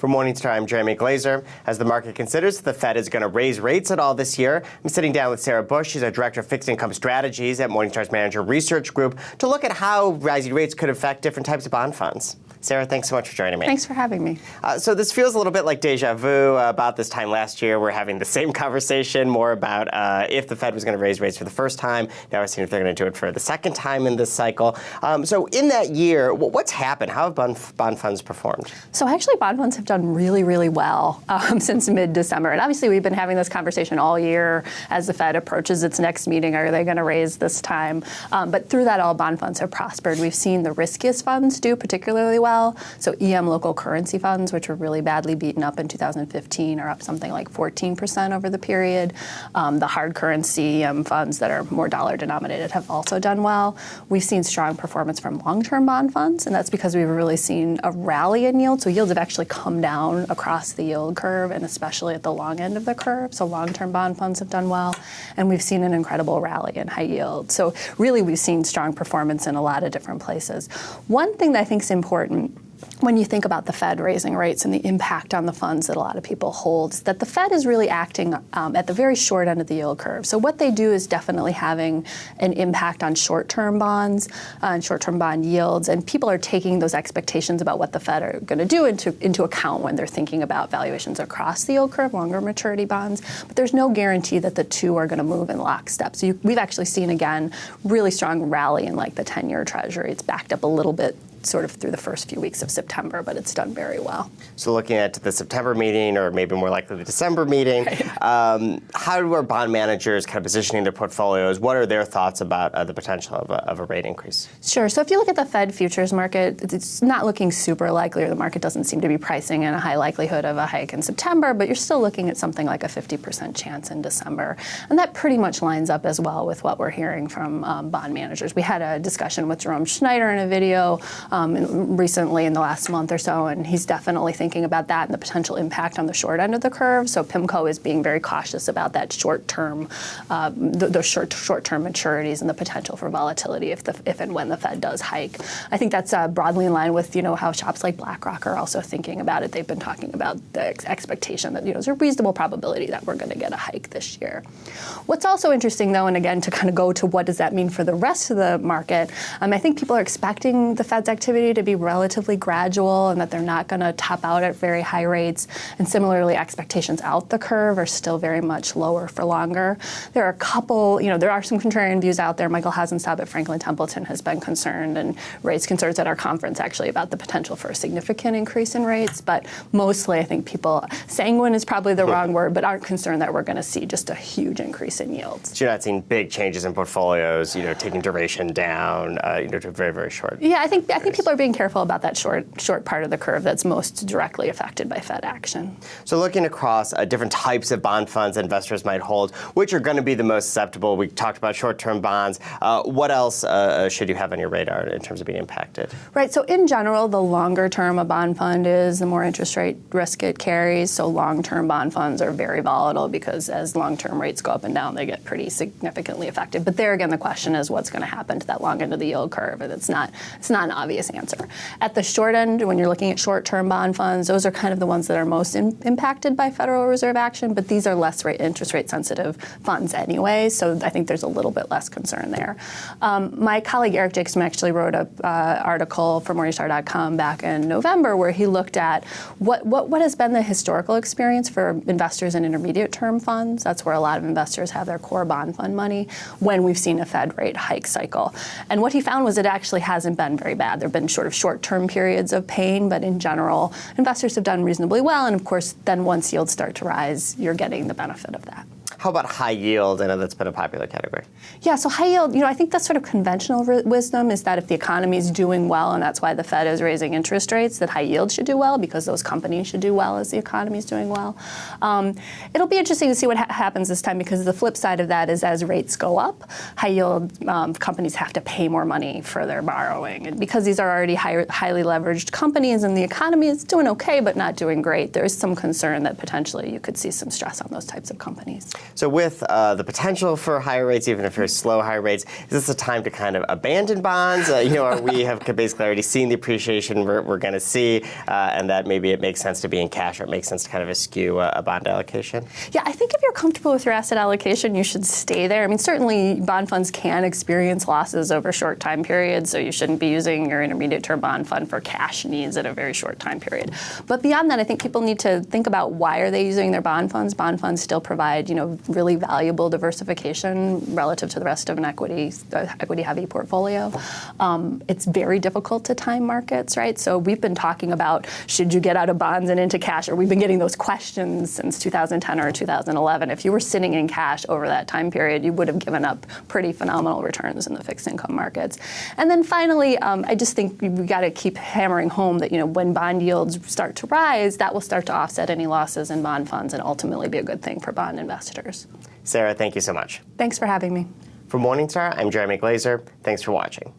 For Morningstar, I'm Jeremy Glazer. As the market considers the Fed is going to raise rates at all this year, I'm sitting down with Sarah Bush. She's a director of fixed income strategies at Morningstar's Manager Research Group to look at how rising rates could affect different types of bond funds. Sarah, thanks so much for joining me. Thanks for having me. So this feels a little bit like deja vu. About this time last year, we're having the same conversation, more about if the Fed was going to raise rates for the first time. Now we're seeing if they're going to do it for the second time in this cycle. So in that year, what's happened? How have bond funds performed? So actually, bond funds have done really, really well since mid-December. And obviously, we've been having this conversation all year as the Fed approaches its next meeting. Are they going to raise this time? But through that, all bond funds have prospered. We've seen the riskiest funds do particularly well. So EM local currency funds, which were really badly beaten up in 2015, are up something like 14% over the period. The hard currency EM funds that are more dollar denominated have also done well. We've seen strong performance from long-term bond funds, and that's because we've really seen a rally in yield. So yields have actually come down across the yield curve, and especially at the long end of the curve. So long-term bond funds have done well, and we've seen an incredible rally in high yield. So really, we've seen strong performance in a lot of different places. One thing that I think is important when you think about the Fed raising rates and the impact on the funds that a lot of people hold, is that the Fed is really acting at the very short end of the yield curve. So what they do is definitely having an impact on short-term bonds and short-term bond yields, and people are taking those expectations about what the Fed are going to do into account when they're thinking about valuations across the yield curve, longer maturity bonds. But there's no guarantee that the two are going to move in lockstep. So we've actually seen, again, really strong rally in like the 10-year Treasury. It's backed up a little bit sort of through the first few weeks of September, but it's done very well. So looking at the September meeting, or maybe more likely the December meeting, how are bond managers kind of positioning their portfolios? What are their thoughts about the potential of a rate increase? Sure. So if you look at the Fed futures market, it's not looking super likely, or the market doesn't seem to be pricing in a high likelihood of a hike in September, but you're still looking at something like a 50% chance in December. And that pretty much lines up as well with what we're hearing from bond managers. We had a discussion with Jerome Schneider in a video recently in the last month or so, and he's definitely thinking about that and the potential impact on the short end of the curve. So PIMCO is being very cautious about that short-term, the short-term maturities and the potential for volatility if and when the Fed does hike. I think that's broadly in line with how shops like BlackRock are also thinking about it. They've been talking about the expectation that there's a reasonable probability that we're going to get a hike this year. What's also interesting, though, and again to kind of go to what does that mean for the rest of the market, I think people are expecting the Fed's activity to be relatively gradual and that they're not going to top out at very high rates. And similarly, expectations out the curve are still very much lower for longer. There are a couple, there are some contrarian views out there. Michael Hasenstab at Franklin Templeton has been concerned and raised concerns at our conference actually about the potential for a significant increase in rates. But mostly, I think people, sanguine is probably the wrong word, but aren't concerned that we're going to see just a huge increase in yields. So you're not seeing big changes in portfolios, taking duration down, to very, very short. Yeah, I think people are being careful about that short part of the curve that's most directly affected by Fed action. So looking across different types of bond funds investors might hold, which are going to be the most susceptible? We talked about short-term bonds. What else should you have on your radar in terms of being impacted? Right. So in general, the longer term a bond fund is, the more interest rate risk it carries. So long-term bond funds are very volatile because as long-term rates go up and down, they get pretty significantly affected. But there again, the question is what's going to happen to that long end of the yield curve, and it's not an obvious answer. At the short end, when you're looking at short-term bond funds, those are kind of the ones that are most impacted by Federal Reserve action, but these are less interest rate sensitive funds anyway, so I think there's a little bit less concern there. My colleague Eric Jacobson actually wrote an article for Morningstar.com back in November where he looked at what has been the historical experience for investors in intermediate term funds. That's where a lot of investors have their core bond fund money when we've seen a Fed rate hike cycle. And what he found was it actually hasn't been very bad. There have been sort of short-term periods of pain, but in general, investors have done reasonably well. And of course, then once yields start to rise, you're getting the benefit of that. How about high yield? I know that's been a popular category. Yeah, so high yield, I think that's sort of conventional wisdom is that if the economy is doing well, and that's why the Fed is raising interest rates, that high yield should do well because those companies should do well as the economy is doing well. It'll be interesting to see what happens this time because the flip side of that is as rates go up, high yield companies have to pay more money for their borrowing. And because these are already highly leveraged companies and the economy is doing okay but not doing great, there is some concern that potentially you could see some stress on those types of companies. So with the potential for higher rates, even if there's slow higher rates, is this a time to kind of abandon bonds? Or we have basically already seen the appreciation we're going to see, and that maybe it makes sense to be in cash, or it makes sense to kind of eschew a bond allocation? Yeah, I think if you're comfortable with your asset allocation, you should stay there. I mean, certainly bond funds can experience losses over short time periods, so you shouldn't be using your intermediate term bond fund for cash needs at a very short time period. But beyond that, I think people need to think about why are they using their bond funds. Bond funds still provide, really valuable diversification relative to the rest of an equity-heavy portfolio. It's very difficult to time markets, right? So we've been talking about should you get out of bonds and into cash, or we've been getting those questions since 2010 or 2011. If you were sitting in cash over that time period, you would have given up pretty phenomenal returns in the fixed income markets. And then finally, I just think we got to keep hammering home that when bond yields start to rise, that will start to offset any losses in bond funds and ultimately be a good thing for bond investors. Sarah, thank you so much. Thanks for having me. For Morningstar, I'm Jeremy Glazer. Thanks for watching.